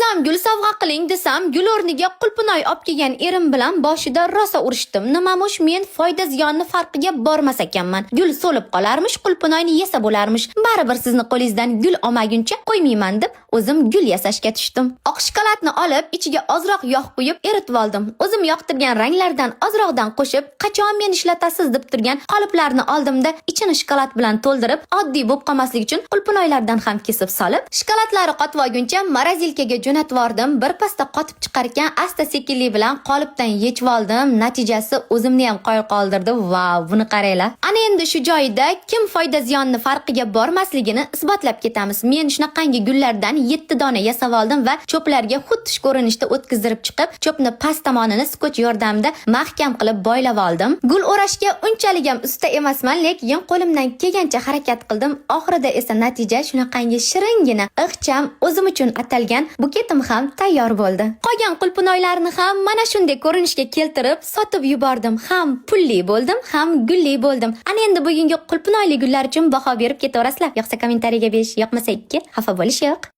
Sizam gul sovg'a qiling desam, gul o'rniga qulpunoy olib kelgan erim bilan boshida rosa urishdim. Nimamush men foyda ziyonni farqiga bormas ekanman. Gul so'lib qolarmish, qulpunoyni yesa bo'larmish. Baribir sizni qo'lingizdan gul olmaguncha qo'ymayman deb o'zim gul yasashga tushdim. Oq shokoladni olib, ichiga ozroq yog' quyib eritib oldim. O'zim yoqtirgan ranglardan ozroqdan qo'shib, qachon men ishlatasiz deb turgan qoliplarni oldimda ichini shokolad bilan to'ldirib, oddiy bo'lib qolmasligi uchun qulpunoylardan ham kesib solib, shokoladlari qotib olguncha morosilkaga jo'natib yordim. Bir pasda qotib chiqar ekan, asta sekinlik bilan qolipdan yechib oldim. Natijasi o'zimni ham qoyil qoldirdi. Vau, buni qaranglar. Ana endi shu joyida kim foyda ziyonni farqiga bormasligini isbotlab ketamiz. Men shunaqangi gullardan 7 dona yasab oldim va cho'plarga xuddi ko'rinishda o'tkazdirib chiqib, cho'pni past tomonini skoch yordamida mahkam qilib boylab oldim. Gul o'rashga unchalik ham usta emasman, lekin qo'limdan kelgancha harakat qildim. Oxirida esa natija shunaqangi shiringina, ixcham, o'zim uchun atalgan buketim ham tayyor bo'ldi. Qolgan qulpunoylarni ham mana shunday ko'rinishga keltirib sotib yubordim. Ham pulli bo'ldim, ham gulli bo'ldim. Ana endi bugungi qulpunoyli gullar uchun baho berib ketaverasizlar. Yo'qsa kommentariyaga berish, yoqmasa 2, xafa bo'lish yo'q.